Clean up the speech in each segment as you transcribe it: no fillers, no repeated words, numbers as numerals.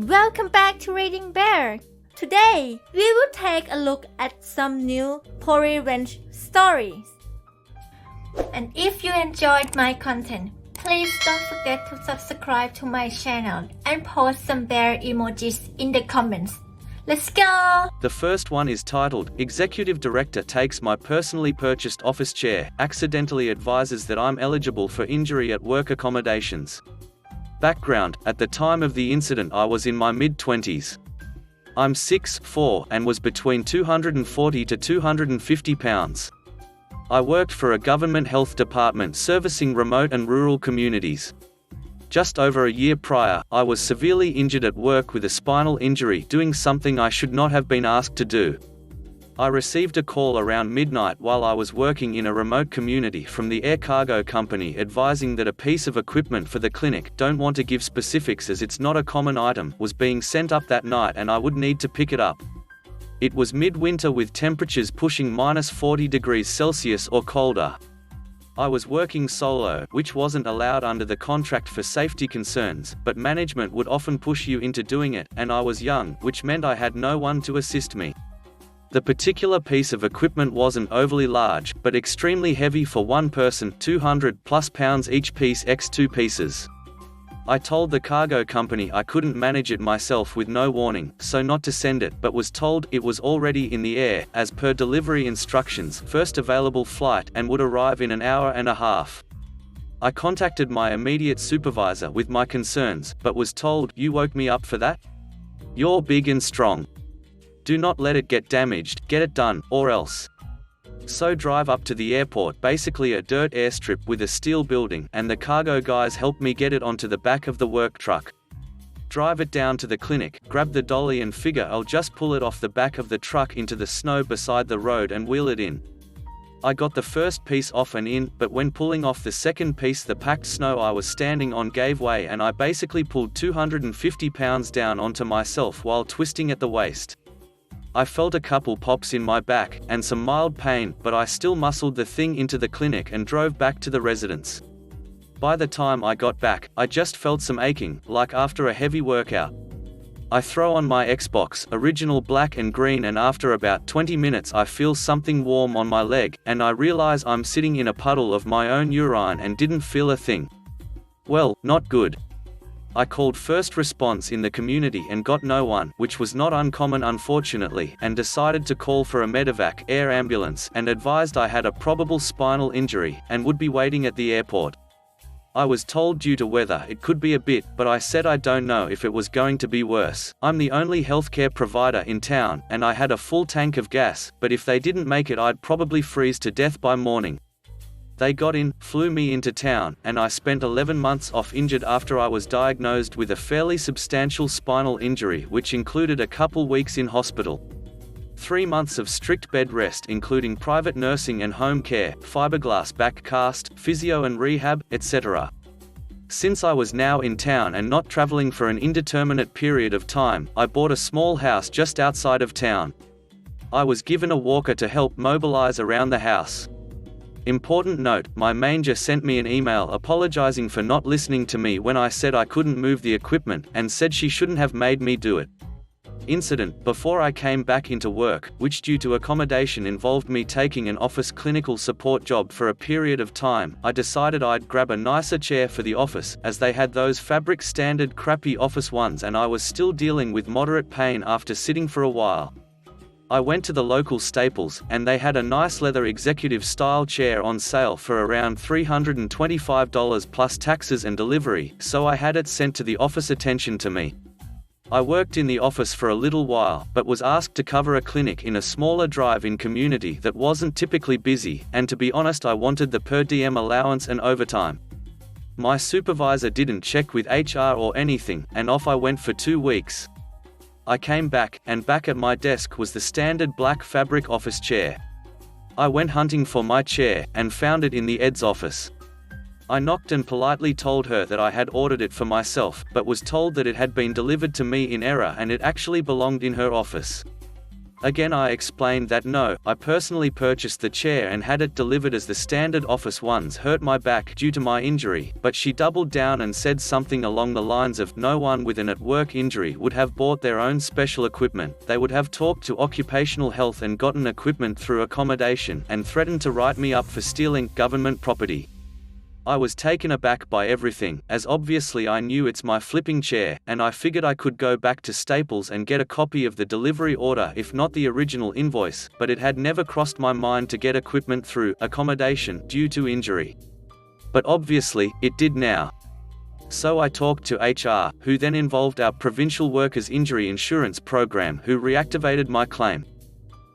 Welcome back to Reading Bear. Today, we will take a look at some new Provincial stories. And if you enjoyed my content, please don't forget to subscribe to my channel and post some bear emojis in the comments. Let's go! The first one is titled, Executive Director Takes My Personally Purchased Office Chair, Accidentally Advises That I'm Eligible for Injury at Work Accommodations. Background: at the time of the incident I was in my mid-20s. I'm 6'4" and was between 240 to 250 pounds. I worked for a government health department servicing remote and rural communities. Just over a year prior, I was severely injured at work with a spinal injury doing something I should not have been asked to do. I received a call around midnight while I was working in a remote community from the air cargo company advising that a piece of equipment for the clinic, don't want to give specifics as it's not a common item, was being sent up that night and I would need to pick it up. It was midwinter with temperatures pushing -40 degrees Celsius or colder. I was working solo, which wasn't allowed under the contract for safety concerns, but management would often push you into doing it, and I was young, which meant I had no one to assist me. The particular piece of equipment wasn't overly large, but extremely heavy for one person, 200+ pounds each piece x 2 pieces. I told the cargo company I couldn't manage it myself with no warning, so not to send it, but was told it was already in the air, as per delivery instructions, first available flight, and would arrive in an hour and a half. I contacted my immediate supervisor with my concerns, but was told, "You woke me up for that? You're big and strong. Do not let it get damaged, get it done, or else." So drive up to the airport, basically a dirt airstrip with a steel building, and the cargo guys helped me get it onto the back of the work truck. Drive it down to the clinic, grab the dolly and figure I'll just pull it off the back of the truck into the snow beside the road and wheel it in. I got the first piece off and in, but when pulling off the second piece the packed snow I was standing on gave way and I basically pulled 250 pounds down onto myself while twisting at the waist. I felt a couple pops in my back, and some mild pain, but I still muscled the thing into the clinic and drove back to the residence. By the time I got back, I just felt some aching, like after a heavy workout. I throw on my Xbox, original black and green, and after about 20 minutes I feel something warm on my leg, and I realize I'm sitting in a puddle of my own urine and didn't feel a thing. Well, not good. I called first response in the community and got no one, which was not uncommon unfortunately, and decided to call for a medevac air ambulance and advised I had a probable spinal injury, and would be waiting at the airport. I was told due to weather it could be a bit, but I said I don't know if it was going to be worse. I'm the only healthcare provider in town, and I had a full tank of gas, but if they didn't make it I'd probably freeze to death by morning. They got in, flew me into town, and I spent 11 months off injured after I was diagnosed with a fairly substantial spinal injury which included a couple weeks in hospital. 3 months of strict bed rest including private nursing and home care, fiberglass back cast, physio and rehab, etc. Since I was now in town and not traveling for an indeterminate period of time, I bought a small house just outside of town. I was given a walker to help mobilize around the house. Important note, my manager sent me an email apologizing for not listening to me when I said I couldn't move the equipment, and said she shouldn't have made me do it. Incident: before I came back into work, which due to accommodation involved me taking an office clinical support job for a period of time, I decided I'd grab a nicer chair for the office, as they had those fabric standard crappy office ones and I was still dealing with moderate pain after sitting for a while. I went to the local Staples, and they had a nice leather executive-style chair on sale for around $325 plus taxes and delivery, so I had it sent to the office attention to me. I worked in the office for a little while, but was asked to cover a clinic in a smaller drive-in community that wasn't typically busy, and to be honest I wanted the per diem allowance and overtime. My supervisor didn't check with HR or anything, and off I went for 2 weeks. I came back, and back at my desk was the standard black fabric office chair. I went hunting for my chair, and found it in the ED's office. I knocked and politely told her that I had ordered it for myself, but was told that it had been delivered to me in error and it actually belonged in her office. Again I explained that no, I personally purchased the chair and had it delivered as the standard office ones hurt my back due to my injury, but she doubled down and said something along the lines of no one with an at-work injury would have bought their own special equipment, they would have talked to occupational health and gotten equipment through accommodation, and threatened to write me up for stealing government property. I was taken aback by everything, as obviously I knew it's my flipping chair, and I figured I could go back to Staples and get a copy of the delivery order if not the original invoice, but it had never crossed my mind to get equipment through accommodation due to injury. But obviously, it did now. So I talked to HR, who then involved our Provincial Workers' Injury Insurance Program, who reactivated my claim.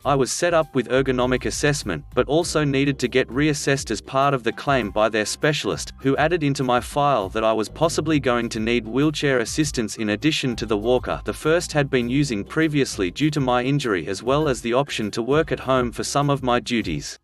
I was set up with ergonomic assessment, but also needed to get reassessed as part of the claim by their specialist, who added into my file that I was possibly going to need wheelchair assistance in addition to the walker the first had been using previously due to my injury, as well as the option to work at home for some of my duties.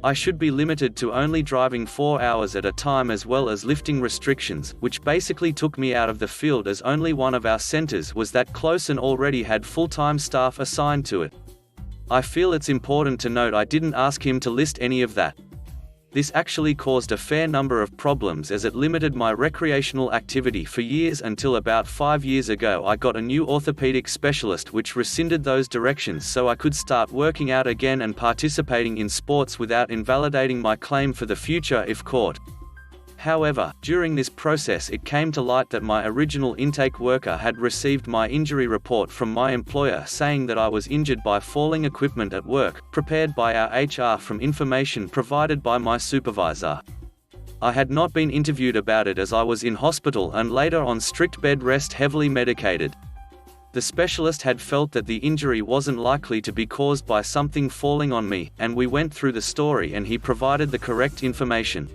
I should be limited to only driving 4 hours at a time, as well as lifting restrictions, which basically took me out of the field as only one of our centers was that close and already had full-time staff assigned to it. I feel it's important to note I didn't ask him to list any of that. This actually caused a fair number of problems as it limited my recreational activity for years until about 5 years ago I got a new orthopedic specialist which rescinded those directions so I could start working out again and participating in sports without invalidating my claim for the future if caught. However, during this process it came to light that my original intake worker had received my injury report from my employer saying that I was injured by falling equipment at work, prepared by our HR from information provided by my supervisor. I had not been interviewed about it as I was in hospital and later on strict bed rest, heavily medicated. The specialist had felt that the injury wasn't likely to be caused by something falling on me, and we went through the story and he provided the correct information.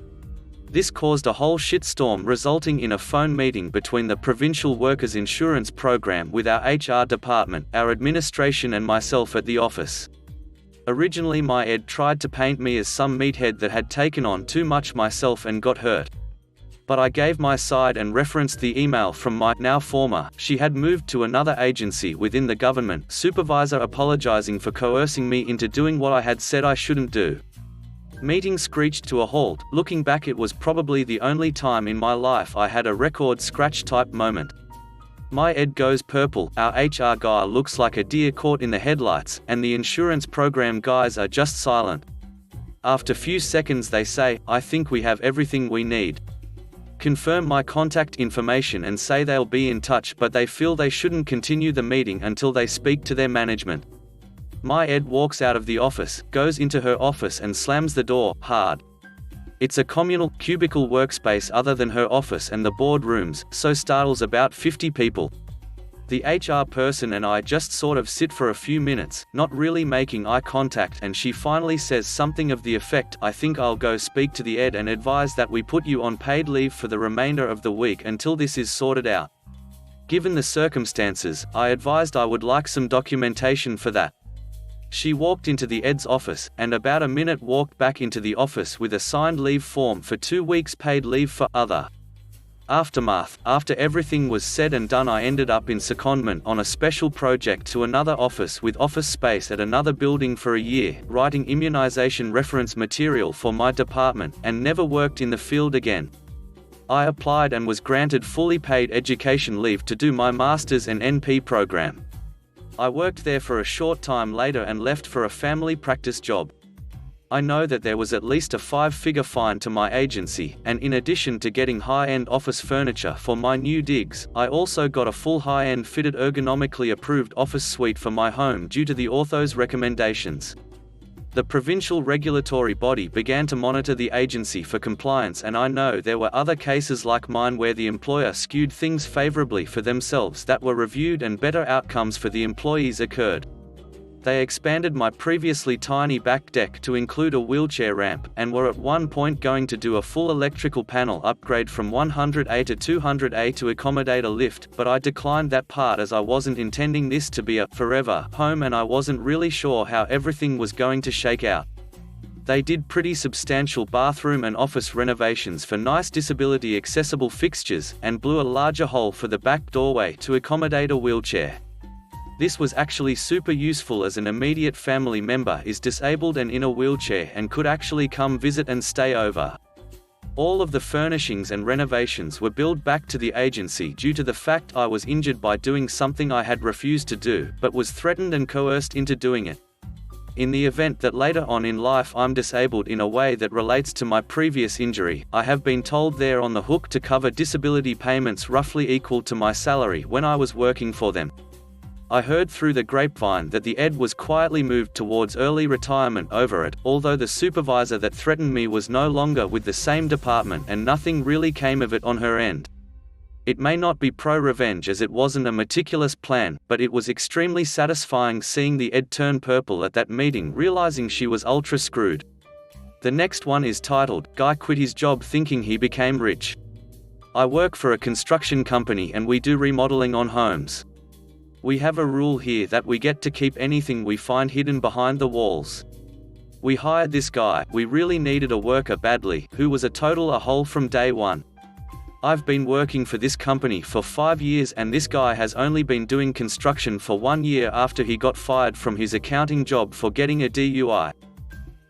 This caused a whole shitstorm, resulting in a phone meeting between the Provincial Workers Insurance Program with our HR department, our administration and myself at the office. Originally my ed tried to paint me as some meathead that had taken on too much myself and got hurt. But I gave my side and referenced the email from my now former, she had moved to another agency within the government, supervisor apologizing for coercing me into doing what I had said I shouldn't do. Meeting screeched to a halt. Looking back, it was probably the only time in my life I had a record scratch type moment. My ed goes purple, our HR guy looks like a deer caught in the headlights, and the insurance program guys are just silent. After few seconds they say, I think we have everything we need. Confirm my contact information and say they'll be in touch, but they feel they shouldn't continue the meeting until they speak to their management. My ed walks out of the office, goes into her office and slams the door hard. It's a communal, cubicle workspace other than her office and the boardrooms, so startles about 50 people. The HR person and I just sort of sit for a few minutes, not really making eye contact, and she finally says something of the effect, I think I'll go speak to the ed and advise that we put you on paid leave for the remainder of the week until this is sorted out. Given the circumstances, I advised I would like some documentation for that. She walked into the ed's office, and about a minute walked back into the office with a signed leave form for 2 weeks paid leave for other. Aftermath. After everything was said and done, I ended up in secondment on a special project to another office with office space at another building for a year, writing immunization reference material for my department, and never worked in the field again. I applied and was granted fully paid education leave to do my master's and NP program. I worked there for a short time later and left for a family practice job. I know that there was at least a 5-figure fine to my agency, and in addition to getting high-end office furniture for my new digs, I also got a full high-end fitted ergonomically approved office suite for my home due to the ortho's recommendations. The provincial regulatory body began to monitor the agency for compliance, and I know there were other cases like mine where the employer skewed things favorably for themselves that were reviewed and better outcomes for the employees occurred. They expanded my previously tiny back deck to include a wheelchair ramp, and were at one point going to do a full electrical panel upgrade from 100A to 200A to accommodate a lift, but I declined that part as I wasn't intending this to be a forever home and I wasn't really sure how everything was going to shake out. They did pretty substantial bathroom and office renovations for nice disability accessible fixtures, and blew a larger hole for the back doorway to accommodate a wheelchair. This was actually super useful as an immediate family member is disabled and in a wheelchair and could actually come visit and stay over. All of the furnishings and renovations were billed back to the agency due to the fact I was injured by doing something I had refused to do, but was threatened and coerced into doing it. In the event that later on in life I'm disabled in a way that relates to my previous injury, I have been told they're on the hook to cover disability payments roughly equal to my salary when I was working for them. I heard through the grapevine that the ed was quietly moved towards early retirement over it, although the supervisor that threatened me was no longer with the same department and nothing really came of it on her end. It may not be pro-revenge as it wasn't a meticulous plan, but it was extremely satisfying seeing the ed turn purple at that meeting, realizing she was ultra screwed. The next one is titled, Guy Quit His Job Thinking He Became Rich. I work for a construction company and we do remodeling on homes. We have a rule here that we get to keep anything we find hidden behind the walls. We hired this guy, we really needed a worker badly, who was a total a-hole from day one. I've been working for this company for 5 years and this guy has only been doing construction for 1 year after he got fired from his accounting job for getting a DUI.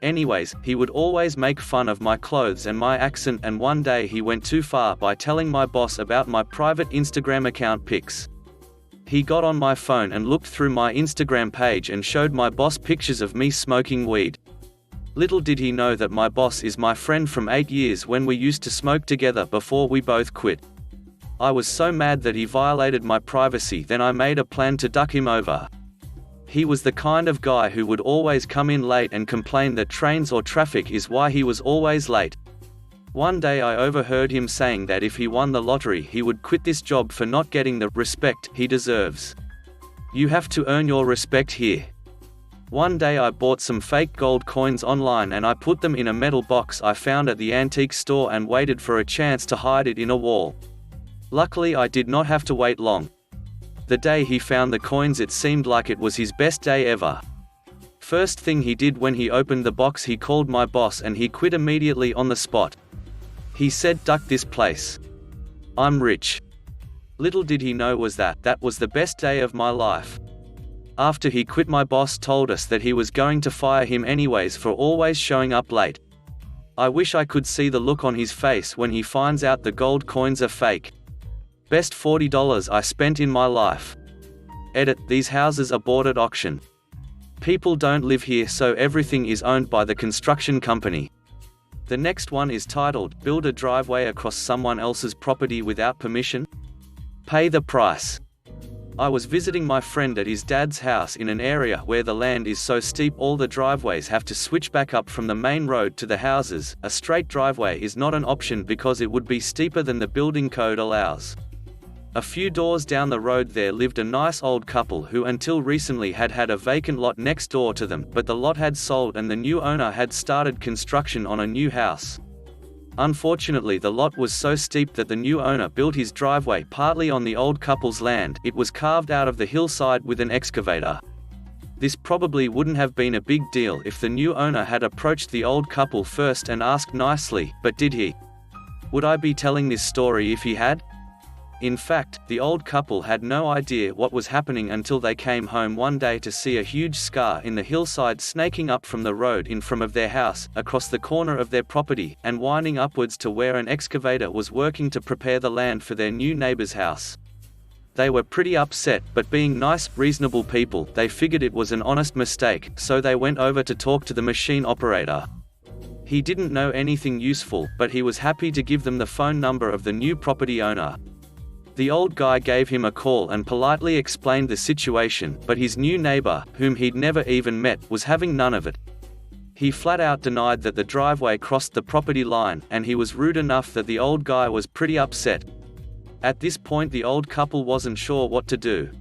Anyways, he would always make fun of my clothes and my accent, and one day he went too far by telling my boss about my private Instagram account pics. He got on my phone and looked through my Instagram page and showed my boss pictures of me smoking weed. Little did he know that my boss is my friend from 8 years when we used to smoke together before we both quit. I was so mad that he violated my privacy, then I made a plan to duck him over. He was the kind of guy who would always come in late and complain that trains or traffic is why he was always late. One day I overheard him saying that if he won the lottery he would quit this job for not getting the respect he deserves. You have to earn your respect here. One day I bought some fake gold coins online and I put them in a metal box I found at the antique store and waited for a chance to hide it in a wall. Luckily I did not have to wait long. The day he found the coins it seemed like it was his best day ever. First thing he did when he opened the box, he called my boss and he quit immediately on the spot. He said, "Duck this place. I'm rich." Little did he know was that was the best day of my life. After he quit, my boss told us that he was going to fire him anyways for always showing up late. I wish I could see the look on his face when he finds out the gold coins are fake. Best $40 I spent in my life. Edit, these houses are bought at auction. People don't live here, so everything is owned by the construction company. The next one is titled, Build a Driveway Across Someone Else's Property Without Permission? Pay the price. I was visiting my friend at his dad's house in an area where the land is so steep all the driveways have to switch back up from the main road to the houses. A straight driveway is not an option because it would be steeper than the building code allows. A few doors down the road there lived a nice old couple who until recently had a vacant lot next door to them, but the lot had sold and the new owner had started construction on a new house. Unfortunately, the lot was so steep that the new owner built his driveway partly on the old couple's land. It was carved out of the hillside with an excavator. This probably wouldn't have been a big deal if the new owner had approached the old couple first and asked nicely, but did he? Would I be telling this story if he had? In fact, the old couple had no idea what was happening until they came home one day to see a huge scar in the hillside snaking up from the road in front of their house, across the corner of their property, and winding upwards to where an excavator was working to prepare the land for their new neighbor's house. They were pretty upset, but being nice, reasonable people, they figured it was an honest mistake, so they went over to talk to the machine operator. He didn't know anything useful, but he was happy to give them the phone number of the new property owner. The old guy gave him a call and politely explained the situation, but his new neighbor, whom he'd never even met, was having none of it. He flat out denied that the driveway crossed the property line, and he was rude enough that the old guy was pretty upset. At this point the old couple wasn't sure what to do.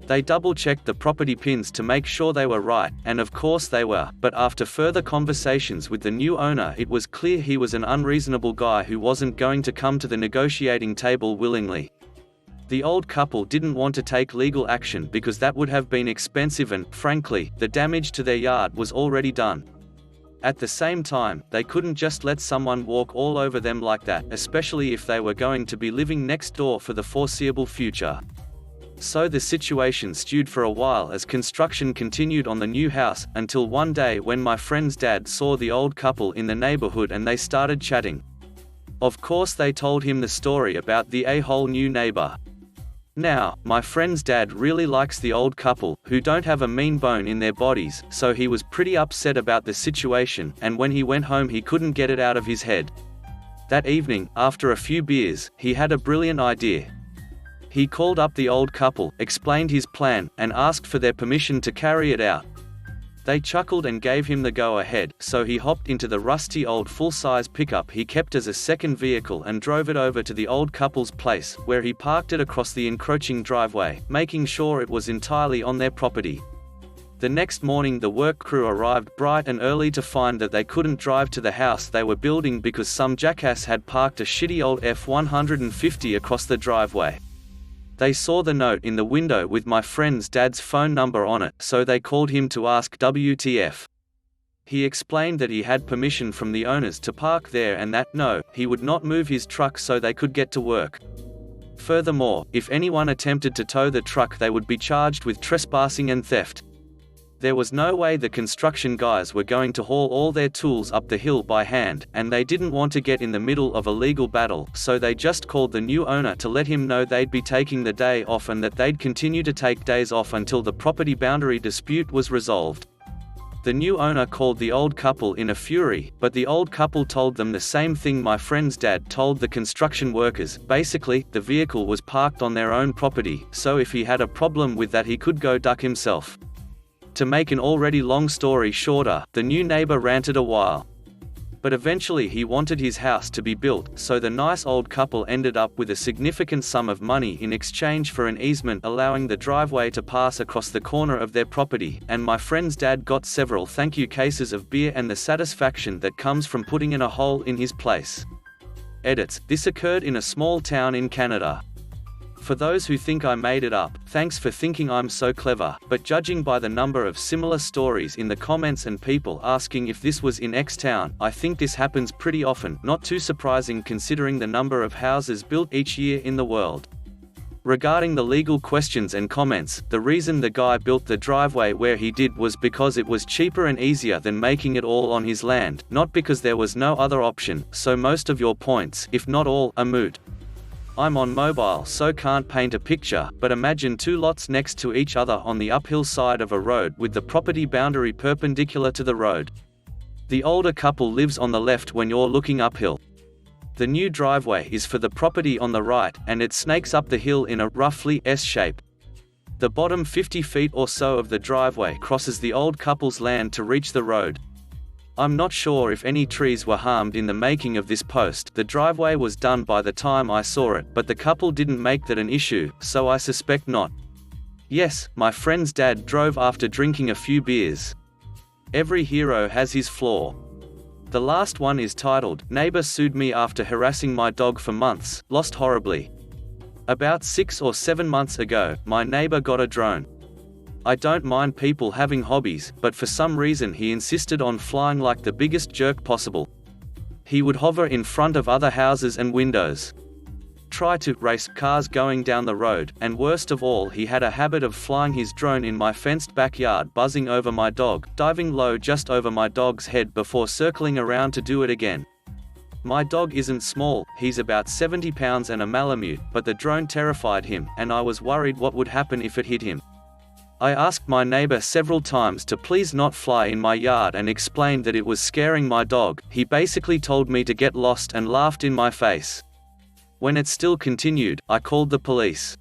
They double-checked the property pins to make sure they were right, and of course they were, but after further conversations with the new owner it was clear he was an unreasonable guy who wasn't going to come to the negotiating table willingly. The old couple didn't want to take legal action because that would have been expensive and, frankly, the damage to their yard was already done. At the same time, they couldn't just let someone walk all over them like that, especially if they were going to be living next door for the foreseeable future. So the situation stewed for a while as construction continued on the new house, until one day when my friend's dad saw the old couple in the neighborhood and they started chatting. Of course they told him the story about the a-hole new neighbor. Now, my friend's dad really likes the old couple, who don't have a mean bone in their bodies, so he was pretty upset about the situation, and when he went home he couldn't get it out of his head. That evening, after a few beers, he had a brilliant idea. He called up the old couple, explained his plan, and asked for their permission to carry it out. They chuckled and gave him the go-ahead, so he hopped into the rusty old full-size pickup he kept as a second vehicle and drove it over to the old couple's place, where he parked it across the encroaching driveway, making sure it was entirely on their property. The next morning the work crew arrived bright and early to find that they couldn't drive to the house they were building because some jackass had parked a shitty old F-150 across the driveway. They saw the note in the window with my friend's dad's phone number on it, so they called him to ask WTF. He explained that he had permission from the owners to park there and that, no, he would not move his truck so they could get to work. Furthermore, if anyone attempted to tow the truck they would be charged with trespassing and theft. There was no way the construction guys were going to haul all their tools up the hill by hand, and they didn't want to get in the middle of a legal battle, so they just called the new owner to let him know they'd be taking the day off and that they'd continue to take days off until the property boundary dispute was resolved. The new owner called the old couple in a fury, but the old couple told them the same thing my friend's dad told the construction workers. Basically, the vehicle was parked on their own property, so if he had a problem with that he could go duck himself. To make an already long story shorter, the new neighbor ranted a while. But eventually he wanted his house to be built, so the nice old couple ended up with a significant sum of money in exchange for an easement allowing the driveway to pass across the corner of their property, and my friend's dad got several thank you cases of beer and the satisfaction that comes from putting in a hole in his place. Edits. This occurred in a small town in Canada. For those who think I made it up, thanks for thinking I'm so clever, but judging by the number of similar stories in the comments and people asking if this was in X town, I think this happens pretty often, not too surprising considering the number of houses built each year in the world. Regarding the legal questions and comments, the reason the guy built the driveway where he did was because it was cheaper and easier than making it all on his land, not because there was no other option, so most of your points, if not all, are moot. I'm on mobile so can't paint a picture, but imagine two lots next to each other on the uphill side of a road with the property boundary perpendicular to the road. The older couple lives on the left when you're looking uphill. The new driveway is for the property on the right, and it snakes up the hill in a roughly S shape. The bottom 50 feet or so of the driveway crosses the old couple's land to reach the road. I'm not sure if any trees were harmed in the making of this post. The driveway was done by the time I saw it, but the couple didn't make that an issue, so I suspect not. Yes, my friend's dad drove after drinking a few beers. Every hero has his flaw. The last one is titled, "Neighbor sued me after harassing my dog for months, lost horribly." About 6 or 7 months ago, my neighbor got a drone. I don't mind people having hobbies, but for some reason he insisted on flying like the biggest jerk possible. He would hover in front of other houses and windows, try to race cars going down the road, and worst of all, he had a habit of flying his drone in my fenced backyard, buzzing over my dog, diving low just over my dog's head before circling around to do it again. My dog isn't small, he's about 70 pounds and a Malamute, but the drone terrified him, and I was worried what would happen if it hit him. I asked my neighbor several times to please not fly in my yard and explained that it was scaring my dog. He basically told me to get lost and laughed in my face. When it still continued, I called the police.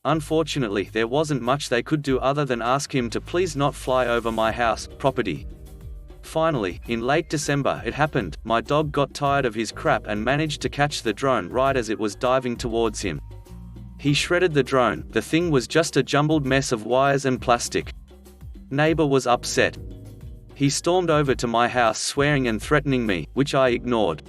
Unfortunately, there wasn't much they could do other than ask him to please not fly over my house, property. Finally, in late December it happened. My dog got tired of his crap and managed to catch the drone right as it was diving towards him. He shredded the drone. The thing was just a jumbled mess of wires and plastic. Neighbor was upset. He stormed over to my house swearing and threatening me, which I ignored.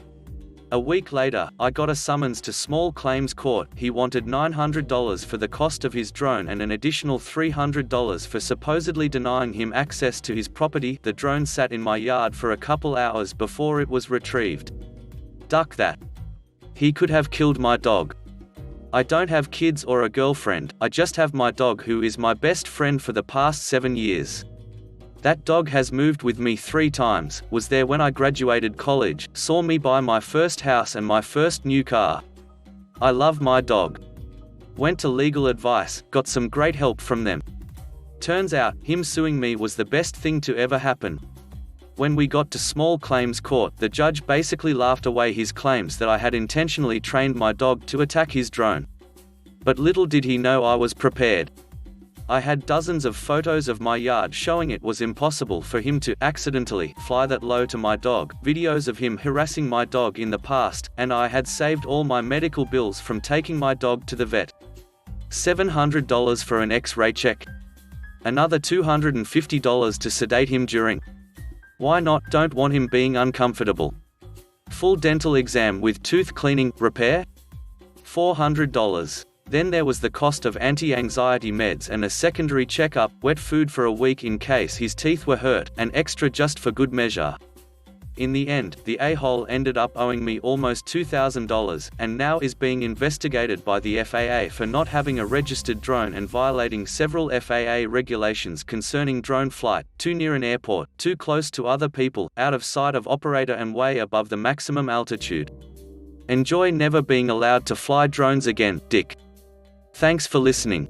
A week later, I got a summons to small claims court. He wanted $900 for the cost of his drone and an additional $300 for supposedly denying him access to his property. The drone sat in my yard for a couple hours before it was retrieved. Duck that. He could have killed my dog. I don't have kids or a girlfriend, I just have my dog who is my best friend for the past 7 years. That dog has moved with me 3 times, was there when I graduated college, saw me buy my first house and my first new car. I love my dog. Went to legal advice, got some great help from them. Turns out, him suing me was the best thing to ever happen. When we got to small claims court, the judge basically laughed away his claims that I had intentionally trained my dog to attack his drone. But little did he know I was prepared. I had dozens of photos of my yard showing it was impossible for him to accidentally fly that low to my dog, videos of him harassing my dog in the past, and I had saved all my medical bills from taking my dog to the vet. $700 for an X-ray check. Another $250 to sedate him during. Why not? Don't want him being uncomfortable. Full dental exam with tooth cleaning, repair? $400. Then there was the cost of anti-anxiety meds and a secondary checkup, wet food for a week in case his teeth were hurt, and extra just for good measure. In the end, the a-hole ended up owing me almost $2,000, and now is being investigated by the FAA for not having a registered drone and violating several FAA regulations concerning drone flight, too near an airport, too close to other people, out of sight of operator and way above the maximum altitude. Enjoy never being allowed to fly drones again, Dick. Thanks for listening.